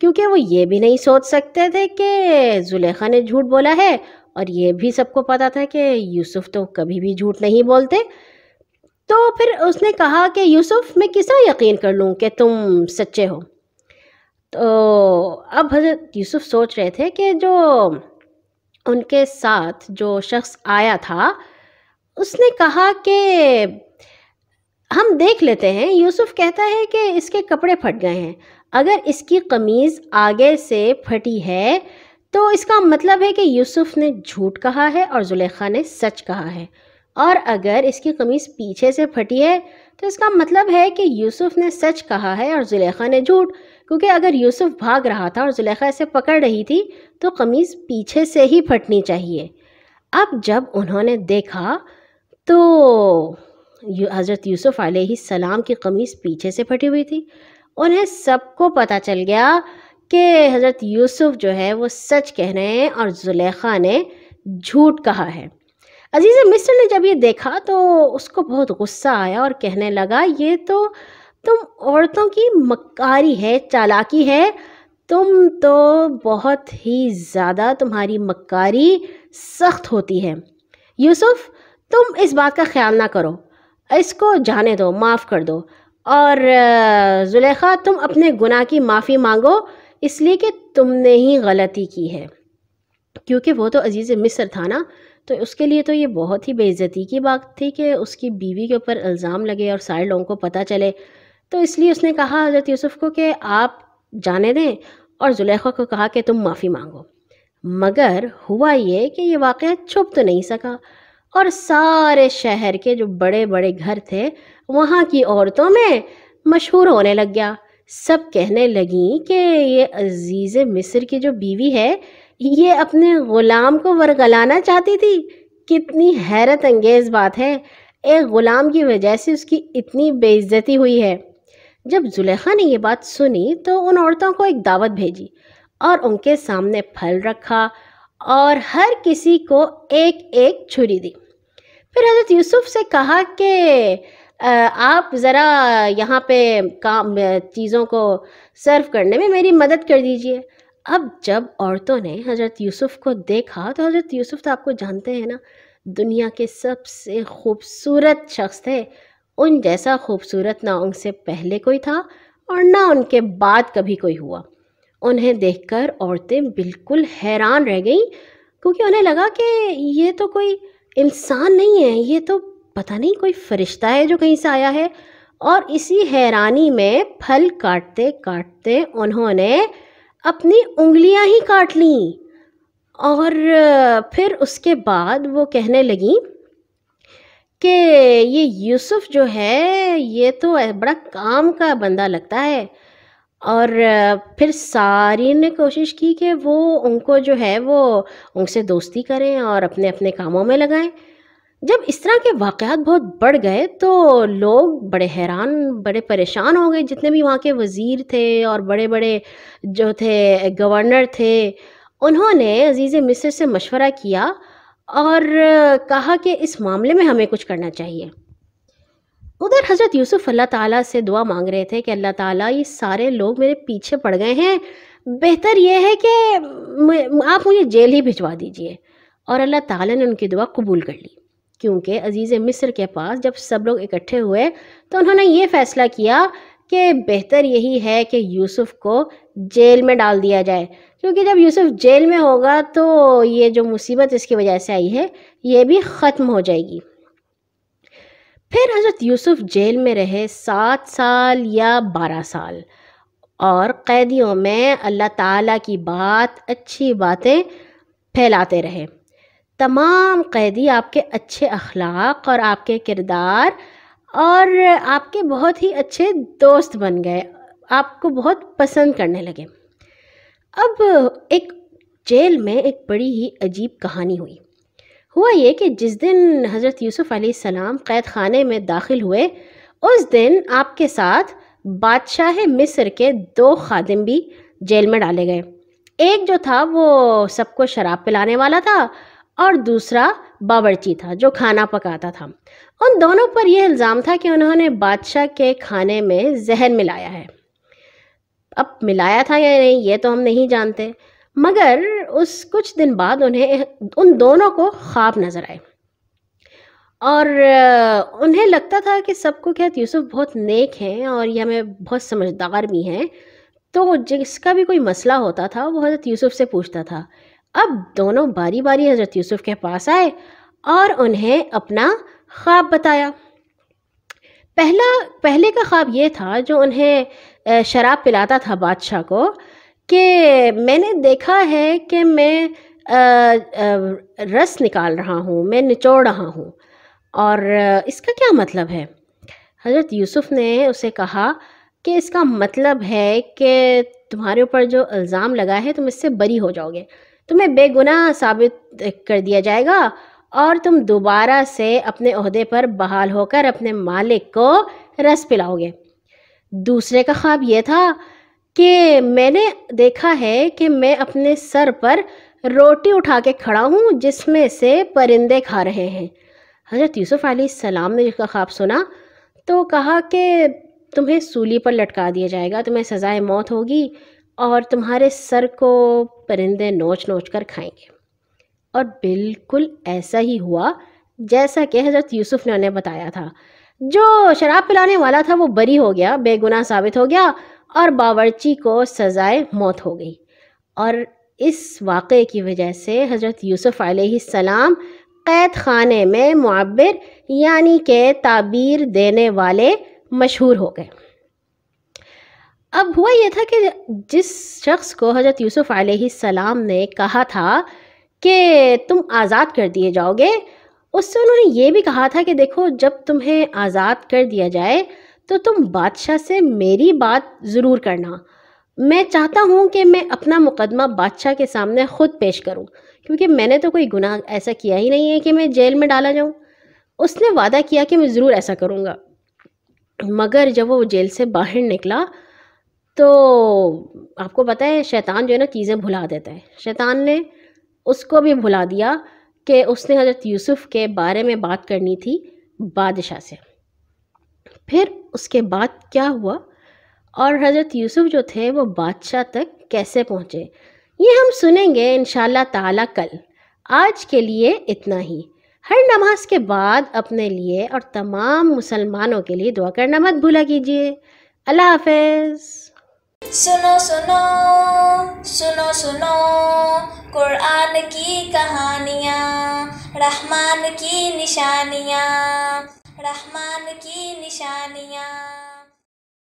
کیونکہ وہ یہ بھی نہیں سوچ سکتے تھے کہ زلیخا نے جھوٹ بولا ہے، اور یہ بھی سب کو پتا تھا کہ یوسف تو کبھی بھی جھوٹ نہیں بولتے۔ تو پھر اس نے کہا کہ یوسف میں کس طرح یقین کر لوں کہ تم سچے ہو؟ تو اب حضرت یوسف سوچ رہے تھے کہ جو ان کے ساتھ جو شخص آیا تھا اس نے کہا کہ ہم دیکھ لیتے ہیں۔ یوسف کہتا ہے کہ اس کے کپڑے پھٹ گئے ہیں، اگر اس کی قمیض آگے سے پھٹی ہے تو اس کا مطلب ہے کہ یوسف نے جھوٹ کہا ہے اور زلیخا نے سچ کہا ہے، اور اگر اس کی قمیض پیچھے سے پھٹی ہے تو اس کا مطلب ہے کہ یوسف نے سچ کہا ہے اور زلیخا نے جھوٹ، کیونکہ اگر یوسف بھاگ رہا تھا اور زلیخا اسے پکڑ رہی تھی تو قمیض پیچھے سے ہی پھٹنی چاہیے۔ اب جب انہوں نے دیکھا تو حضرت یوسف علیہ السلام کی قمیض پیچھے سے پھٹی ہوئی تھی۔ انہیں سب کو پتہ چل گیا کہ حضرت یوسف جو ہے وہ سچ کہہ رہے ہیں اور زلیخا نے جھوٹ کہا ہے۔ عزیز مصر نے جب یہ دیکھا تو اس کو بہت غصہ آیا اور کہنے لگا، یہ تو تم عورتوں کی مکاری ہے، چالاکی ہے، تم تو بہت ہی زیادہ، تمہاری مکاری سخت ہوتی ہے۔ یوسف تم اس بات کا خیال نہ کرو، اس کو جانے دو، معاف کر دو، اور زلیخا تم اپنے گناہ کی معافی مانگو، اس لیے کہ تم نے ہی غلطی کی ہے۔ کیونکہ وہ تو عزیز مصر تھا نا، تو اس کے لیے تو یہ بہت ہی بے عزتی کی بات تھی کہ اس کی بیوی کے اوپر الزام لگے اور سارے لوگوں کو پتہ چلے۔ تو اس لیے اس نے کہا حضرت یوسف کو کہ آپ جانے دیں، اور زلیخا کو کہا کہ تم معافی مانگو۔ مگر ہوا یہ کہ یہ واقعہ چھپ تو نہیں سکا، اور سارے شہر کے جو بڑے بڑے گھر تھے وہاں کی عورتوں میں مشہور ہونے لگ گیا۔ سب کہنے لگیں کہ یہ عزیز مصر کی جو بیوی ہے یہ اپنے غلام کو ورگلانا چاہتی تھی۔ کتنی حیرت انگیز بات ہے، ایک غلام کی وجہ سے اس کی اتنی بے عزتی ہوئی ہے۔ جب زلیخا نے یہ بات سنی تو ان عورتوں کو ایک دعوت بھیجی اور ان کے سامنے پھل رکھا اور ہر کسی کو ایک ایک چھری دی۔ پھر حضرت یوسف سے کہا کہ آپ ذرا یہاں پہ کام چیزوں کو سرو کرنے میں میری مدد کر دیجئے۔ اب جب عورتوں نے حضرت یوسف کو دیکھا تو حضرت یوسف تو آپ کو جانتے ہیں نا، دنیا کے سب سے خوبصورت شخص تھے، ان جیسا خوبصورت نہ ان سے پہلے کوئی تھا اور نہ ان کے بعد کبھی کوئی ہوا۔ انہیں دیکھ کر عورتیں بالکل حیران رہ گئیں، کیونکہ انہیں لگا کہ یہ تو کوئی انسان نہیں ہے، یہ تو پتہ نہیں کوئی فرشتہ ہے جو کہیں سے آیا ہے۔ اور اسی حیرانی میں پھل کاٹتے کاٹتے انہوں نے اپنی انگلیاں ہی کاٹ لیں، اور پھر اس کے بعد وہ کہنے لگیں کہ یہ یوسف جو ہے یہ تو بڑا کام کا بندہ لگتا ہے۔ اور پھر ساری نے کوشش کی کہ وہ ان کو جو ہے وہ ان سے دوستی کریں اور اپنے اپنے کاموں میں لگائیں۔ جب اس طرح کے واقعات بہت بڑھ گئے تو لوگ بڑے حیران، بڑے پریشان ہو گئے، جتنے بھی وہاں کے وزیر تھے اور بڑے بڑے جو تھے گورنر تھے، انہوں نے عزیز مصر سے مشورہ کیا اور کہا کہ اس معاملے میں ہمیں کچھ کرنا چاہیے۔ ادھر حضرت یوسف اللہ تعالیٰ سے دعا مانگ رہے تھے کہ اللہ تعالیٰ یہ سارے لوگ میرے پیچھے پڑ گئے ہیں، بہتر یہ ہے کہ آپ مجھے جیل ہی بھجوا دیجئے۔ اور اللہ تعالیٰ نے ان کی دعا قبول کر لی، کیونکہ عزیز مصر کے پاس جب سب لوگ اکٹھے ہوئے تو انہوں نے یہ فیصلہ کیا کہ بہتر یہی ہے کہ یوسف کو جیل میں ڈال دیا جائے، کیونکہ جب یوسف جیل میں ہوگا تو یہ جو مصیبت اس کی وجہ سے آئی ہے یہ بھی ختم ہو جائے گی۔ پھر حضرت یوسف جیل میں رہے 7 سال یا 12 سال، اور قیدیوں میں اللہ تعالیٰ کی بات، اچھی باتیں پھیلاتے رہے۔ تمام قیدی آپ کے اچھے اخلاق اور آپ کے کردار اور آپ کے بہت ہی اچھے دوست بن گئے، آپ کو بہت پسند کرنے لگے۔ اب ایک جیل میں ایک بڑی ہی عجیب کہانی ہوئی۔ ہوا یہ کہ جس دن حضرت یوسف علیہ السلام قید خانے میں داخل ہوئے، اس دن آپ کے ساتھ بادشاہ مصر کے 2 خادم بھی جیل میں ڈالے گئے۔ ایک جو تھا وہ سب کو شراب پلانے والا تھا، اور دوسرا باورچی تھا جو کھانا پکاتا تھا۔ ان دونوں پر یہ الزام تھا کہ انہوں نے بادشاہ کے کھانے میں زہر ملایا ہے۔ اب ملایا تھا یا نہیں یہ تو ہم نہیں جانتے، مگر اس کچھ دن بعد ان دونوں کو خواب نظر آئے، اور انہیں لگتا تھا کہ سب کو کہ یوسف بہت نیک ہیں اور یہ ہمیں بہت سمجھدار بھی ہیں، تو جس کا بھی کوئی مسئلہ ہوتا تھا وہ حضرت یوسف سے پوچھتا تھا۔ اب دونوں باری باری حضرت یوسف کے پاس آئے اور انہیں اپنا خواب بتایا۔ پہلے کا خواب یہ تھا جو انہیں شراب پلاتا تھا بادشاہ کو، کہ میں نے دیکھا ہے کہ میں رس نکال رہا ہوں، میں نچوڑ رہا ہوں، اور اس کا کیا مطلب ہے؟ حضرت یوسف نے اسے کہا کہ اس کا مطلب ہے کہ تمہارے اوپر جو الزام لگا ہے تم اس سے بری ہو جاؤ گے، تمہیں بے گناہ ثابت کر دیا جائے گا اور تم دوبارہ سے اپنے عہدے پر بحال ہو کر اپنے مالک کو رس پلاؤ گے۔ دوسرے کا خواب یہ تھا کہ میں نے دیکھا ہے کہ میں اپنے سر پر روٹی اٹھا کے کھڑا ہوں جس میں سے پرندے کھا رہے ہیں۔ حضرت یوسف علیہ السلام نے جس کا خواب سنا تو کہا کہ تمہیں سولی پر لٹکا دیا جائے گا، تمہیں سزائے موت ہوگی اور تمہارے سر کو پرندے نوچ نوچ کر کھائیں گے۔ اور بالکل ایسا ہی ہوا جیسا کہ حضرت یوسف نے انہیں بتایا تھا۔ جو شراب پلانے والا تھا وہ بری ہو گیا، بے گناہ ثابت ہو گیا، اور باورچی کو سزائے موت ہو گئی۔ اور اس واقعے کی وجہ سے حضرت یوسف علیہ السلام قید خانے میں معبر یعنی کہ تعبیر دینے والے مشہور ہو گئے۔ اب ہوا یہ تھا کہ جس شخص کو حضرت یوسف علیہ السلام نے کہا تھا کہ تم آزاد کر دیے جاؤ گے، اس سے انہوں نے یہ بھی کہا تھا کہ دیکھو جب تمہیں آزاد کر دیا جائے تو تم بادشاہ سے میری بات ضرور کرنا، میں چاہتا ہوں کہ میں اپنا مقدمہ بادشاہ کے سامنے خود پیش کروں، کیونکہ میں نے تو کوئی گناہ ایسا کیا ہی نہیں ہے کہ میں جیل میں ڈالا جاؤں۔ اس نے وعدہ کیا کہ میں ضرور ایسا کروں گا، مگر جب وہ جیل سے باہر نکلا تو آپ کو پتہ ہے شیطان جو ہے نا چیزیں بھلا دیتا ہے، شیطان نے اس کو بھی بھلا دیا کہ اس نے حضرت یوسف کے بارے میں بات کرنی تھی بادشاہ سے۔ پھر اس کے بعد کیا ہوا اور حضرت یوسف جو تھے وہ بادشاہ تک کیسے پہنچے، یہ ہم سنیں گے انشاءاللہ تعالی کل۔ آج کے لیے اتنا ہی۔ ہر نماز کے بعد اپنے لیے اور تمام مسلمانوں کے لیے دعا کرنا مت بھولا کیجیے۔ اللہ حافظ۔ سنو سنو سنو سنو قرآن کی کہانیاں، رحمان کی نشانیاں، رحمان کی نشانیاں۔